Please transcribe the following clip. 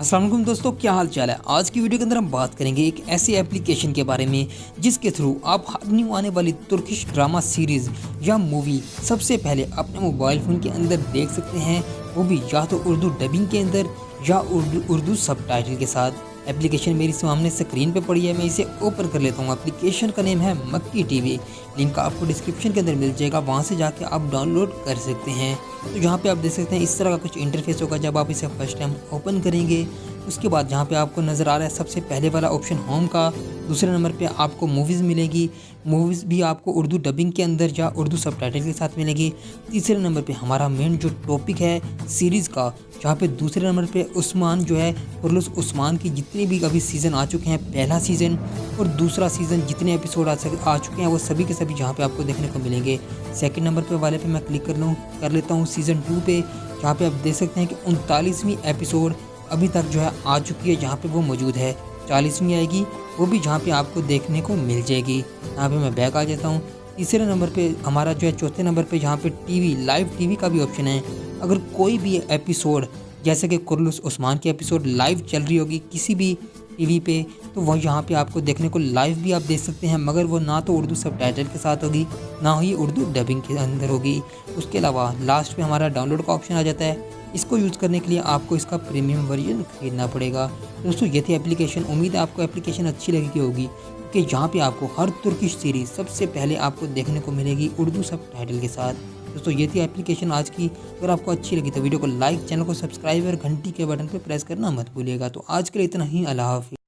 अस्सलाम वालेकुम दोस्तों, क्या हाल चाल है। आज की वीडियो के अंदर हम बात करेंगे एक ऐसी एप्लीकेशन के बारे में जिसके थ्रू आप हर न्यू आने वाली तुर्किश ड्रामा सीरीज़ या मूवी सबसे पहले अपने मोबाइल फ़ोन के अंदर देख सकते हैं, वो भी या तो उर्दू डबिंग के अंदर या उर्दू सबटाइटल के साथ। एप्लीकेशन मेरी सामने स्क्रीन पे पड़ी है, मैं इसे ओपन कर लेता हूँ। एप्लीकेशन का नेम है मक्की टीवी। लिंक आपको डिस्क्रिप्शन के अंदर मिल जाएगा, वहाँ से जाके आप डाउनलोड कर सकते हैं। तो यहाँ पे आप देख सकते हैं इस तरह का कुछ इंटरफेस होगा जब आप इसे फर्स्ट टाइम ओपन करेंगे। उसके बाद जहाँ पे आपको नज़र आ रहा है सबसे पहले वाला ऑप्शन होम का, दूसरे नंबर पे आपको मूवीज़ मिलेगी। मूवीज़ भी आपको उर्दू डबिंग के अंदर या उर्दू सबटाइटल के साथ मिलेगी। तीसरे नंबर पे हमारा मेन जो टॉपिक है सीरीज़ का, जहाँ पे दूसरे नंबर पे उस्मान जो है कुर्लुस उस्मान की जितने भी अभी सीज़न आ चुके हैं, पहला सीज़न और दूसरा सीज़न जितने एपिसोड आ चुके हैं वो सभी के सभी जहाँ पे आपको देखने को मिलेंगे। सेकंड नंबर पे वाले पे मैं क्लिक कर लेता हूँ सीज़न 2 पे, जहाँ पे आप देख सकते हैं कि 39वीं एपिसोड अभी तक जो है आ चुकी है, जहाँ पे वो मौजूद है। 40वीं आएगी वो भी जहाँ पे आपको देखने को मिल जाएगी। यहाँ पे मैं बैक आ जाता हूँ। तीसरे नंबर पे हमारा जो है चौथे नंबर पे जहाँ पे टीवी लाइव टीवी का भी ऑप्शन है। अगर कोई भी एपिसोड जैसे कि कुर्लुस उस्मान की एपिसोड लाइव चल रही होगी किसी भी टीवी पे, तो वह यहाँ पे आपको देखने को लाइव भी आप देख सकते हैं, मगर वो ना तो उर्दू सबटाइटल के साथ होगी ना ही उर्दू डबिंग के अंदर होगी। उसके अलावा लास्ट पे हमारा डाउनलोड का ऑप्शन आ जाता है। इसको यूज़ करने के लिए आपको इसका प्रीमियम वर्जन खरीदना पड़ेगा। दोस्तों ये थी एप्लीकेशन, उम्मीद है आपको एप्लीकेशन अच्छी लगी होगी कि यहाँ पे आपको हर तुर्किश सीरीज़ सबसे पहले आपको देखने को मिलेगी उर्दू सबटाइटल के साथ। दोस्तों ये थी एप्लीकेशन आज की। अगर आपको अच्छी लगी तो वीडियो को लाइक, चैनल को सब्सक्राइब और घंटी के बटन पर प्रेस करना मत भूलिएगा। तो आज के लिए इतना ही, अल्लाह हाफ़िज़।